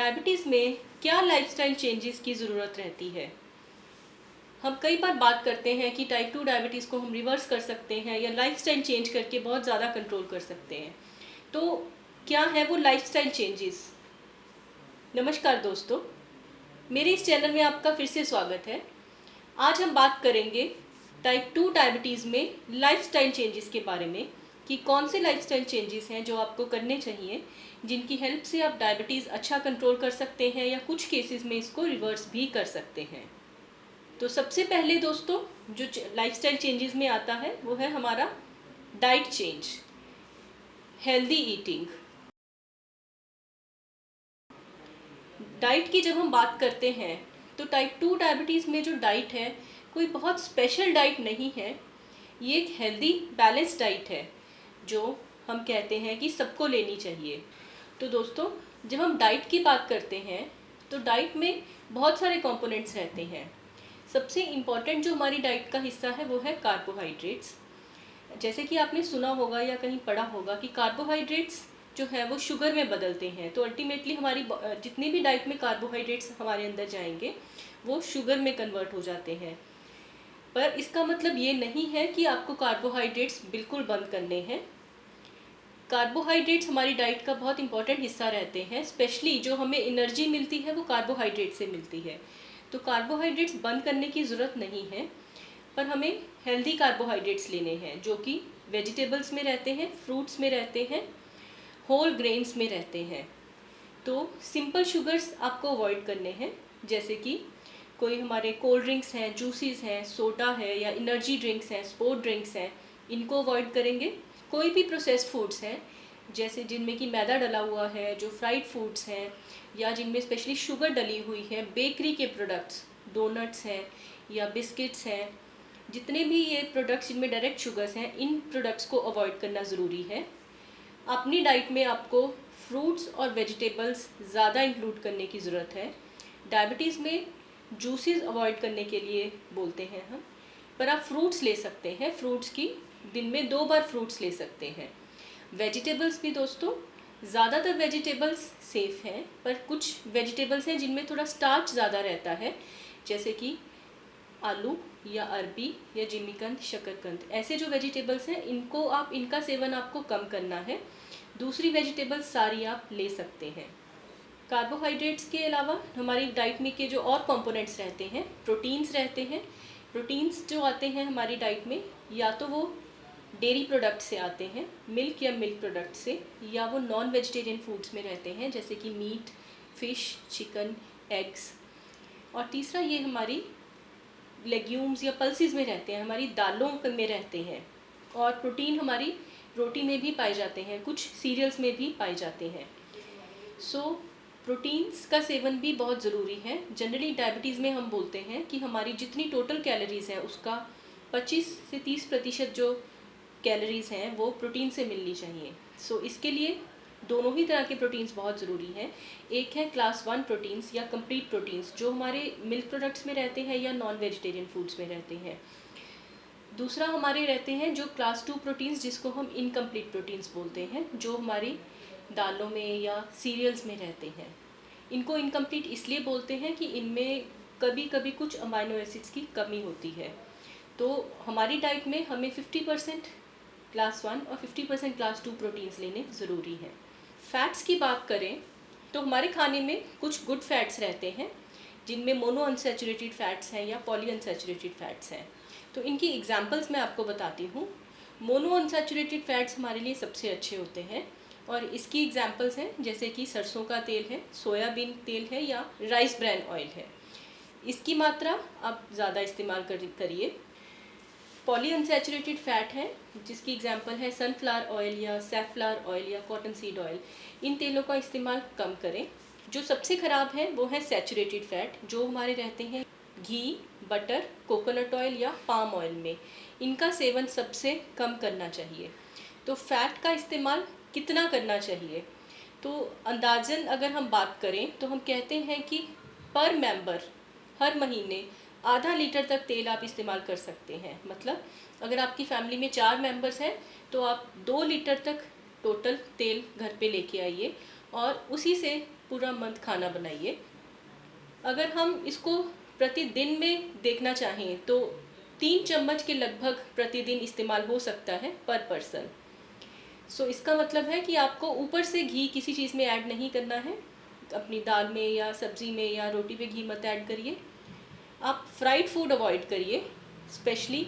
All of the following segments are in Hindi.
डायबिटीज़ में क्या लाइफस्टाइल चेंजेस की ज़रूरत रहती है। हम कई बार बात करते हैं कि टाइप 2 डायबिटीज़ को हम रिवर्स कर सकते हैं या लाइफस्टाइल चेंज करके बहुत ज़्यादा कंट्रोल कर सकते हैं। तो क्या है वो लाइफस्टाइल चेंजेस। नमस्कार दोस्तों, मेरे इस चैनल में आपका फिर से स्वागत है। आज हम बात करेंगे टाइप 2 डायबिटीज़ में लाइफस्टाइल चेंजेस के बारे में कि कौन से लाइफस्टाइल चेंजेस हैं जो आपको करने चाहिए, जिनकी हेल्प से आप डायबिटीज़ अच्छा कंट्रोल कर सकते हैं या कुछ केसेस में इसको रिवर्स भी कर सकते हैं। तो सबसे पहले दोस्तों जो लाइफस्टाइल चेंजेस में आता है वो है हमारा diet change, healthy eating. Diet की जब हम बात करते हैं तो टाइप 2 डायबिटीज़ में जो डाइट है कोई बहुत स्पेशल डाइट नहीं है। ये एक हेल्दी बैलेंस डाइट है जो हम कहते हैं कि सबको लेनी चाहिए। तो दोस्तों जब हम डाइट की बात करते हैं तो डाइट में बहुत सारे कंपोनेंट्स रहते हैं। सबसे इम्पॉर्टेंट जो हमारी डाइट का हिस्सा है वो है कार्बोहाइड्रेट्स। जैसे कि आपने सुना होगा या कहीं पढ़ा होगा कि कार्बोहाइड्रेट्स जो है वो शुगर में बदलते हैं, तो अल्टीमेटली हमारी जितनी भी डाइट में कार्बोहाइड्रेट्स हमारे अंदर जाएंगे वो शुगर में कन्वर्ट हो जाते हैं। पर इसका मतलब ये नहीं है कि आपको कार्बोहाइड्रेट्स बिल्कुल बंद करने हैं। कार्बोहाइड्रेट्स हमारी डाइट का बहुत इंपॉर्टेंट हिस्सा रहते हैं। स्पेशली जो हमें एनर्जी मिलती है वो कार्बोहाइड्रेट से मिलती है। तो कार्बोहाइड्रेट्स बंद करने की ज़रूरत नहीं है, पर हमें हेल्दी कार्बोहाइड्रेट्स लेने हैं जो कि वेजिटेबल्स में रहते हैं, फ्रूट्स में रहते हैं, होल ग्रेन्स में रहते हैं। तो सिंपल शुगर्स आपको अवॉइड करने हैं, जैसे कि कोई हमारे कोल्ड ड्रिंक्स हैं, जूसेस हैं, सोडा है या एनर्जी ड्रिंक्स हैं, स्पोर्ट ड्रिंक्स हैं, इनको अवॉइड करेंगे। कोई भी प्रोसेस्ड फूड्स हैं जैसे जिनमें कि मैदा डला हुआ है, जो फ्राइड फूड्स हैं या जिनमें स्पेशली शुगर डली हुई है, बेकरी के प्रोडक्ट्स, डोनट्स हैं या बिस्किट्स हैं, जितने भी ये प्रोडक्ट्स जिनमें डायरेक्ट शुगर्स हैं, इन प्रोडक्ट्स को अवॉइड करना ज़रूरी है। अपनी डाइट में आपको फ्रूट्स और वेजिटेबल्स ज़्यादा इंक्लूड करने की ज़रूरत है। डायबिटीज़ में जूसेस अवॉइड करने के लिए बोलते हैं हम, पर आप फ्रूट्स ले सकते हैं। फ्रूट्स की दिन में 2 बार फ्रूट्स ले सकते हैं। वेजिटेबल्स भी दोस्तों, ज़्यादातर वेजिटेबल्स सेफ़ हैं, पर कुछ वेजिटेबल्स हैं जिनमें थोड़ा स्टार्च ज़्यादा रहता है, जैसे कि आलू या अरबी या जिमीकंद, शकरकंद। ऐसे जो वेजिटेबल्स हैं इनका सेवन आपको कम करना है। दूसरी वेजिटेबल्स सारी आप ले सकते हैं। कार्बोहाइड्रेट्स के अलावा हमारी डाइट में के जो और कंपोनेंट्स रहते हैं, प्रोटीन्स रहते हैं। प्रोटीन्स जो आते हैं हमारी डाइट में, या तो वो डेयरी प्रोडक्ट से आते हैं, मिल्क या मिल्क प्रोडक्ट से, या वो नॉन वेजिटेरियन फूड्स में रहते हैं जैसे कि मीट, फिश, चिकन, एग्स। और तीसरा ये हमारी लेग्यूम्स या पल्सेस में रहते हैं, हमारी दालों में रहते हैं। और प्रोटीन हमारी रोटी में भी पाए जाते हैं, कुछ सीरियल्स में भी पाए जाते हैं। सो प्रोटीन्स का सेवन भी बहुत ज़रूरी है। जनरली डायबिटीज़ में हम बोलते हैं कि हमारी जितनी टोटल कैलोरीज़ है उसका 25 से 30% जो कैलोरीज़ हैं वो प्रोटीन से मिलनी चाहिए। सो इसके लिए दोनों ही तरह के प्रोटीन्स बहुत ज़रूरी हैं। एक है क्लास 1 प्रोटीन्स या कंप्लीट प्रोटीन्स जो हमारे मिल्क प्रोडक्ट्स में रहते हैं या नॉन वेजिटेरियन फूड्स में रहते हैं। दूसरा हमारे रहते हैं जो क्लास 2 प्रोटीन्स जिसको हम इनकम्प्लीट प्रोटीन्स बोलते हैं, जो हमारी दालों में या सीरियल्स में रहते हैं। इनको इनकम्प्लीट इसलिए बोलते हैं कि इनमें कभी कभी कुछ अमाइनो एसिड्स की कमी होती है। तो हमारी डाइट में हमें 50% क्लास 1 और 50% क्लास 2 प्रोटीन्स लेने ज़रूरी हैं। फ़ैट्स की बात करें तो हमारे खाने में कुछ गुड फैट्स रहते हैं जिनमें मोनो अनसैचुरेटेड फैट्स हैं या पॉली अनसैचुरेटेड फैट्स हैं। तो इनकी एग्जांपल्स मैं आपको बताती हूँ। मोनो अनसैचुरेटेड फैट्स हमारे लिए सबसे अच्छे होते हैं और इसकी एग्जांपल्स हैं जैसे कि सरसों का तेल है, सोयाबीन तेल है या राइस ब्रैन ऑयल है। इसकी मात्रा आप ज़्यादा इस्तेमाल करिए। पॉली अनसैचुरेटेड फैट है जिसकी एग्जांपल है सनफ्लावर ऑयल या सैफफ्लावर ऑयल या कॉटन सीड ऑयल। इन तेलों का इस्तेमाल कम करें। जो सबसे ख़राब है वो है सैचुरेटेड फैट जो हमारे रहते हैं घी, बटर, कोकोनट ऑयल या पाम ऑयल में। इनका सेवन सबसे कम करना चाहिए। तो फ़ैट का इस्तेमाल कितना करना चाहिए, तो अंदाज़न अगर हम बात करें तो हम कहते हैं कि पर मेंबर हर महीने आधा लीटर तक तेल आप इस्तेमाल कर सकते हैं। मतलब अगर आपकी फैमिली में 4 मेंबर्स हैं तो आप 2 लीटर तक टोटल तेल घर पे लेके आइए और उसी से पूरा मंथ खाना बनाइए। अगर हम इसको प्रतिदिन में देखना चाहें तो 3 चम्मच के लगभग प्रतिदिन इस्तेमाल हो सकता है पर पर्सन। सो इसका मतलब है कि आपको ऊपर से घी किसी चीज़ में ऐड नहीं करना है। अपनी दाल में या सब्ज़ी में या रोटी पे घी मत ऐड करिए। आप फ्राइड फूड अवॉइड करिए, स्पेशली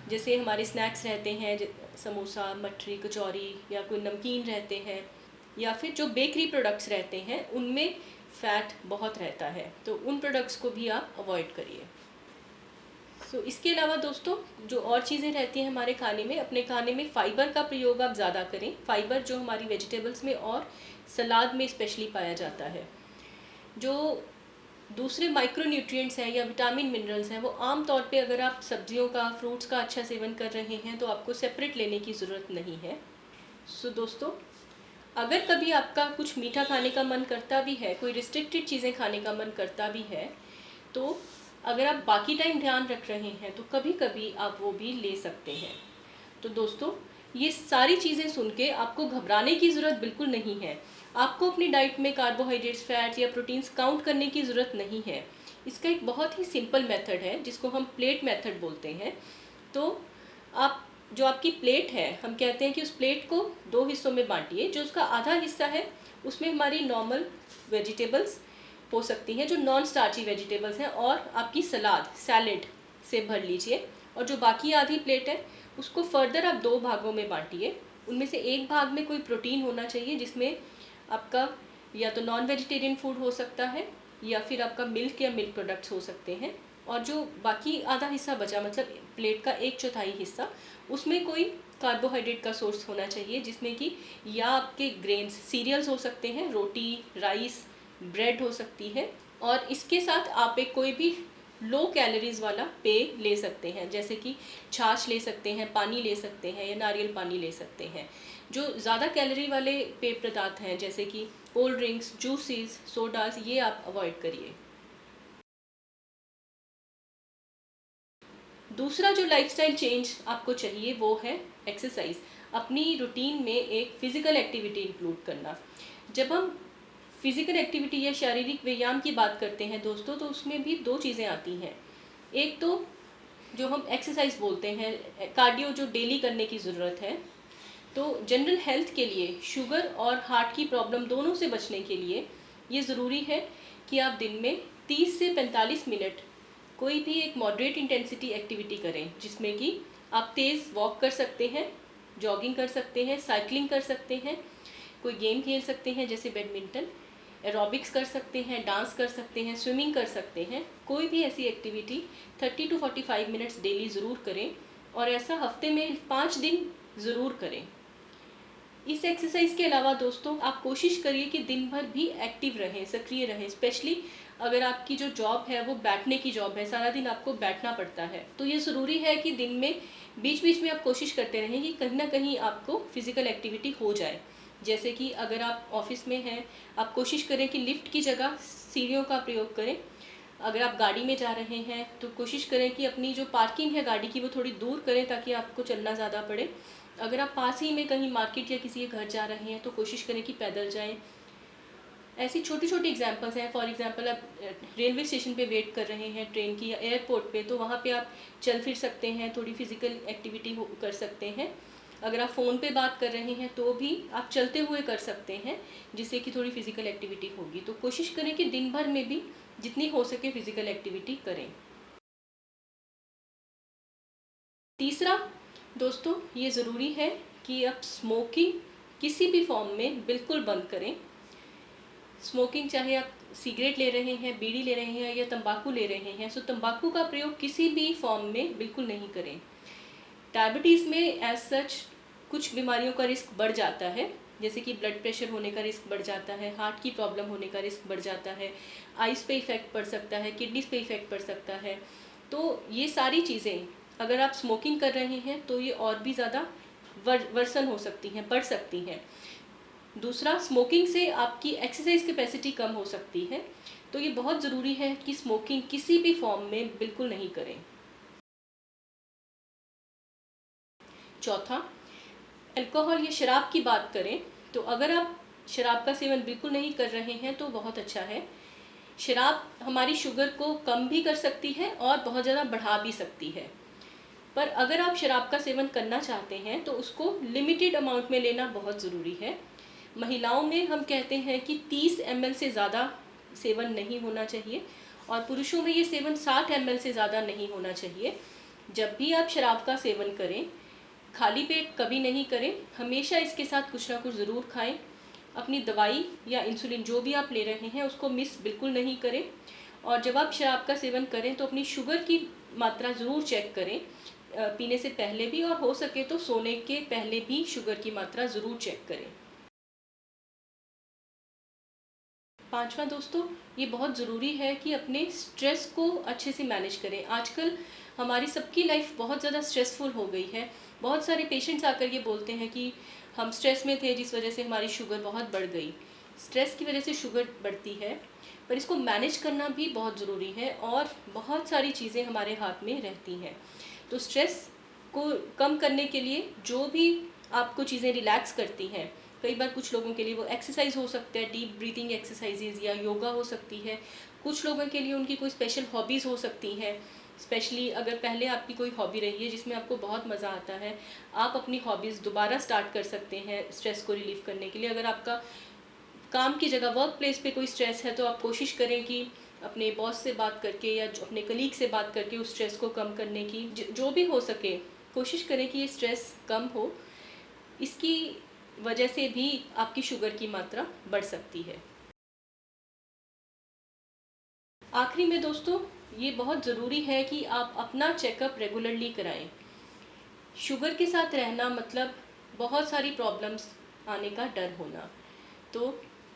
जैसे हमारे स्नैक्स रहते हैं, समोसा, मठरी, कचौरी या कोई नमकीन रहते हैं, या फिर जो बेकरी प्रोडक्ट्स रहते हैं उनमें फ़ैट बहुत रहता है, तो उन प्रोडक्ट्स को भी आप अवॉइड करिए। इसके अलावा दोस्तों, जो और चीज़ें रहती हैं हमारे खाने में, अपने खाने में फ़ाइबर का प्रयोग आप ज़्यादा करें। फ़ाइबर जो हमारी वेजिटेबल्स में और सलाद में स्पेशली पाया जाता है। जो दूसरे माइक्रो न्यूट्रिएंट्स हैं या विटामिन मिनरल्स हैं, वो आम तौर पे अगर आप सब्जियों का, फ्रूट्स का अच्छा सेवन कर रहे हैं तो आपको सेपरेट लेने की ज़रूरत नहीं है। दोस्तों, अगर कभी आपका कुछ मीठा खाने का मन करता भी है, कोई रिस्ट्रिक्टेड चीज़ें खाने का मन करता भी है, तो अगर आप बाकी टाइम ध्यान रख रहे हैं तो कभी कभी आप वो भी ले सकते हैं। तो दोस्तों, ये सारी चीज़ें सुन के आपको घबराने की ज़रूरत बिल्कुल नहीं है। आपको अपनी डाइट में कार्बोहाइड्रेट्स, फैट्स या प्रोटीन्स काउंट करने की ज़रूरत नहीं है। इसका एक बहुत ही सिंपल मेथड है जिसको हम प्लेट मेथड बोलते हैं। तो आप जो आपकी प्लेट है, हम कहते हैं कि उस प्लेट को 2 हिस्सों में बांटिए। जो उसका आधा हिस्सा है उसमें हमारी नॉर्मल वेजिटेबल्स हो सकती हैं, जो नॉन स्टार्ची वेजिटेबल्स हैं, और आपकी सैलेड से भर लीजिए। और जो बाकी आधी प्लेट है उसको फर्दर आप 2 भागों में बांटिए। उनमें से एक भाग में कोई प्रोटीन होना चाहिए, जिसमें आपका या तो नॉन वेजिटेरियन फूड हो सकता है या फिर आपका मिल्क या मिल्क प्रोडक्ट्स हो सकते हैं। और जो बाकी आधा हिस्सा बचा, मतलब प्लेट का 1/4 हिस्सा, उसमें कोई कार्बोहाइड्रेट का सोर्स होना चाहिए, जिसमें कि या आपके ग्रेन्स, सीरियल्स हो सकते हैं, रोटी, राइस, ब्रेड हो सकती है, और इसके साथ आप एक कोई भी लो कैलोरीज वाला पेय ले सकते हैं, जैसे कि छाछ ले सकते हैं, पानी ले सकते हैं या नारियल पानी ले सकते हैं। जो ज़्यादा कैलोरी वाले पेय पदार्थ हैं जैसे कि कोल्ड ड्रिंक्स, जूसेस, सोडास, ये आप अवॉइड करिए। दूसरा जो लाइफस्टाइल चेंज आपको चाहिए वो है एक्सरसाइज। अपनी रूटीन में एक फिज़िकल एक्टिविटी इंक्लूड करना। जब हम फिज़िकल एक्टिविटी या शारीरिक व्यायाम की बात करते हैं दोस्तों, तो उसमें भी 2 चीज़ें आती हैं। एक तो जो हम एक्सरसाइज बोलते हैं, कार्डियो, जो डेली करने की ज़रूरत है। तो जनरल हेल्थ के लिए, शुगर और हार्ट की प्रॉब्लम दोनों से बचने के लिए ये ज़रूरी है कि आप दिन में 30 से 45 मिनट कोई भी एक मॉडरेट इंटेंसिटी एक्टिविटी करें, जिसमें कि आप तेज़ वॉक कर सकते हैं, जॉगिंग कर सकते हैं, साइकिलिंग कर सकते हैं, कोई गेम खेल सकते हैं जैसे बैडमिंटन, एरोबिक्स कर सकते हैं, डांस कर सकते हैं, स्विमिंग कर सकते हैं। कोई भी ऐसी एक्टिविटी 30 to 45 मिनट्स डेली ज़रूर करें, और ऐसा हफ्ते में 5 दिन ज़रूर करें। इस एक्सरसाइज के अलावा दोस्तों, आप कोशिश करिए कि दिन भर भी एक्टिव रहें, सक्रिय रहें। स्पेशली अगर आपकी जो जॉब है वो बैठने की जॉब है, सारा दिन आपको बैठना पड़ता है, तो ये ज़रूरी है कि दिन में बीच बीच में आप कोशिश करते रहें कि कहीं ना कहीं आपको फिज़िकल एक्टिविटी हो जाए। जैसे कि अगर आप ऑफिस में हैं, आप कोशिश करें कि लिफ्ट की जगह सीढ़ियों का प्रयोग करें। अगर आप गाड़ी में जा रहे हैं तो कोशिश करें कि अपनी जो पार्किंग है गाड़ी की वो थोड़ी दूर करें, ताकि आपको चलना ज़्यादा पड़े। अगर आप पास ही में कहीं मार्केट या किसी के घर जा रहे हैं तो कोशिश करें कि पैदल जाएं। ऐसी छोटी छोटी एग्जांपल्स हैं। फॉर एग्जांपल, आप रेलवे स्टेशन पे वेट कर रहे हैं ट्रेन की, या एयरपोर्ट पे, तो वहाँ पे आप चल फिर सकते हैं, थोड़ी फिजिकल एक्टिविटी कर सकते हैं। अगर आप फ़ोन पे बात कर रहे हैं तो भी आप चलते हुए कर सकते हैं, जिससे कि थोड़ी फिजिकल एक्टिविटी होगी। तो कोशिश करें कि दिन भर में भी जितनी हो सके फिजिकल एक्टिविटी करें। तीसरा दोस्तों, ये ज़रूरी है कि आप स्मोकिंग किसी भी फॉर्म में बिल्कुल बंद करें। स्मोकिंग, चाहे आप सिगरेट ले रहे हैं, बीड़ी ले रहे हैं या तंबाकू ले रहे हैं, तंबाकू का प्रयोग किसी भी फॉर्म में बिल्कुल नहीं करें। डायबिटीज़ में एज सच कुछ बीमारियों का रिस्क बढ़ जाता है, जैसे कि ब्लड प्रेशर होने का रिस्क बढ़ जाता है, हार्ट की प्रॉब्लम होने का रिस्क बढ़ जाता है, आइज़ पे इफ़ेक्ट पड़ सकता है, किडनीज पे इफ़ेक्ट पड़ सकता है। तो ये सारी चीज़ें अगर आप स्मोकिंग कर रहे हैं तो ये और भी ज़्यादा वर्सन हो सकती हैं, बढ़ सकती हैं। दूसरा, स्मोकिंग से आपकी एक्सरसाइज कैपेसिटी कम हो सकती है, तो ये बहुत ज़रूरी है कि स्मोकिंग किसी भी फॉर्म में बिल्कुल नहीं करें। चौथा, अल्कोहल या शराब की बात करें तो अगर आप शराब का सेवन बिल्कुल नहीं कर रहे हैं तो बहुत अच्छा है। शराब हमारी शुगर को कम भी कर सकती है और बहुत ज़्यादा बढ़ा भी सकती है। पर अगर आप शराब का सेवन करना चाहते हैं तो उसको लिमिटेड अमाउंट में लेना बहुत ज़रूरी है। महिलाओं में हम कहते हैं कि 30 ml से ज़्यादा सेवन नहीं होना चाहिए और पुरुषों में ये सेवन 60 ml से ज़्यादा नहीं होना चाहिए। जब भी आप शराब का सेवन करें, खाली पेट कभी नहीं करें, हमेशा इसके साथ कुछ ना कुछ ज़रूर खाएं। अपनी दवाई या इंसुलिन जो भी आप ले रहे हैं उसको मिस बिल्कुल नहीं करें। और जब आप शराब का सेवन करें तो अपनी शुगर की मात्रा ज़रूर चेक करें, पीने से पहले भी और हो सके तो सोने के पहले भी शुगर की मात्रा ज़रूर चेक करें। पांचवा दोस्तों, ये बहुत ज़रूरी है कि अपने स्ट्रेस को अच्छे से मैनेज करें। आजकल हमारी सबकी लाइफ बहुत ज़्यादा स्ट्रेसफुल हो गई है। बहुत सारे पेशेंट्स आकर ये बोलते हैं कि हम स्ट्रेस में थे जिस वजह से हमारी शुगर बहुत बढ़ गई। स्ट्रेस की वजह से शुगर बढ़ती है, पर इसको मैनेज करना भी बहुत ज़रूरी है और बहुत सारी चीज़ें हमारे हाथ में रहती हैं। तो स्ट्रेस को कम करने के लिए जो भी आपको चीज़ें रिलैक्स करती हैं, कई बार कुछ लोगों के लिए वो एक्सरसाइज हो सकता है, डीप ब्रीथिंग एक्सरसाइजेज या योगा हो सकती है। कुछ लोगों के लिए उनकी कोई स्पेशल हॉबीज़ हो सकती हैं। स्पेशली अगर पहले आपकी कोई हॉबी रही है जिसमें आपको बहुत मज़ा आता है, आप अपनी हॉबीज़ दोबारा स्टार्ट कर सकते हैं स्ट्रेस को रिलीव करने के लिए। अगर आपका काम की जगह वर्क प्लेस पे कोई स्ट्रेस है तो आप कोशिश करें कि अपने बॉस से बात करके या अपने कलीग से बात करके उस स्ट्रेस को कम करने की जो भी हो सके कोशिश करें कि ये स्ट्रेस कम हो। इसकी वजह से भी आपकी शुगर की मात्रा बढ़ सकती है। आखिरी में दोस्तों, ये बहुत ज़रूरी है कि आप अपना चेकअप रेगुलरली कराएं। शुगर के साथ रहना मतलब बहुत सारी प्रॉब्लम्स आने का डर होना। तो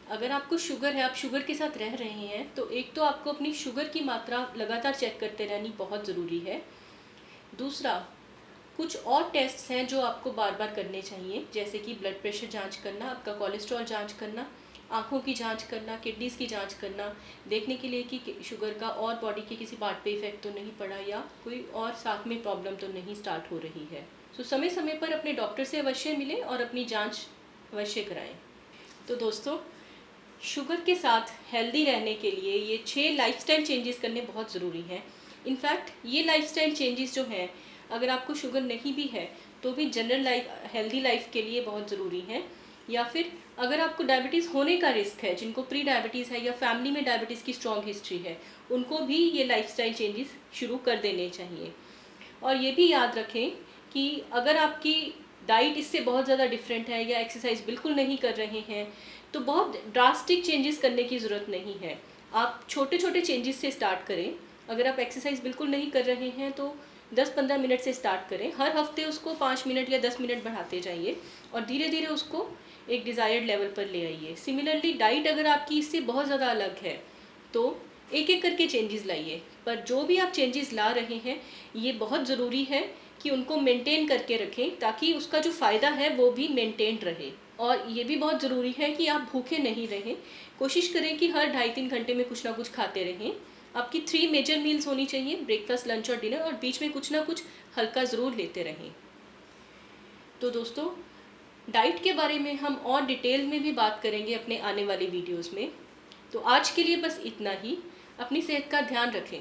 अगर आपको शुगर है, आप शुगर के साथ रह रहे हैं, तो एक तो आपको अपनी शुगर की मात्रा लगातार चेक करते रहनी बहुत ज़रूरी है। दूसरा, कुछ और टेस्ट्स हैं जो आपको बार बार करने चाहिए, जैसे कि ब्लड प्रेशर जांच करना, आपका कोलेस्ट्रॉल जांच करना, आँखों की जांच करना, किडनीज़ की जांच करना, देखने के लिए कि शुगर का और बॉडी के किसी पार्ट पे इफेक्ट तो नहीं पड़ा या कोई और साथ में प्रॉब्लम तो नहीं स्टार्ट हो रही है। तो समय समय पर अपने डॉक्टर से अवश्य मिलें और अपनी जांच अवश्य कराएं। तो दोस्तों, शुगर के साथ हेल्दी रहने के लिए ये 6 लाइफस्टाइल चेंजेस करने बहुत ज़रूरी हैं। इनफैक्ट ये लाइफस्टाइल चेंजेस जो हैं, अगर आपको शुगर नहीं भी है तो भी जनरल लाइफ, हेल्दी लाइफ के लिए बहुत ज़रूरी हैं। या फिर अगर आपको डायबिटीज़ होने का रिस्क है, जिनको प्री डायबिटीज़ है या फैमिली में डायबिटीज़ की स्ट्रॉन्ग हिस्ट्री है, उनको भी ये लाइफस्टाइल चेंजेस शुरू कर देने चाहिए। और ये भी याद रखें कि अगर आपकी डाइट इससे बहुत ज़्यादा डिफरेंट है या एक्सरसाइज बिल्कुल नहीं कर रहे हैं तो बहुत ड्रास्टिक चेंजेस करने की ज़रूरत नहीं है। आप छोटे छोटे चेंजेस से स्टार्ट करें। अगर आप एक्सरसाइज बिल्कुल नहीं कर रहे हैं तो 10-15 मिनट से स्टार्ट करें। हर हफ्ते उसको 5 मिनट या 10 मिनट बढ़ाते जाइए और धीरे धीरे उसको एक डिज़ायर्ड लेवल पर ले आइए। सिमिलरली डाइट अगर आपकी इससे बहुत ज़्यादा अलग है तो एक एक करके चेंजेस लाइए। पर जो भी आप चेंजेस ला रहे हैं, ये बहुत ज़रूरी है कि उनको मेंटेन करके रखें ताकि उसका जो फ़ायदा है वो भी मेंटेन रहे। और ये भी बहुत ज़रूरी है कि आप भूखे नहीं रहें। कोशिश करें कि हर 2.5-3 घंटे में कुछ ना कुछ खाते रहें। आपकी 3 मेजर मील्स होनी चाहिए, ब्रेकफास्ट, लंच और डिनर, और बीच में कुछ ना कुछ हल्का ज़रूर लेते रहें। तो दोस्तों, डाइट के बारे में हम और डिटेल में भी बात करेंगे अपने आने वाले वीडियोज़ में। तो आज के लिए बस इतना ही। अपनी सेहत का ध्यान रखें।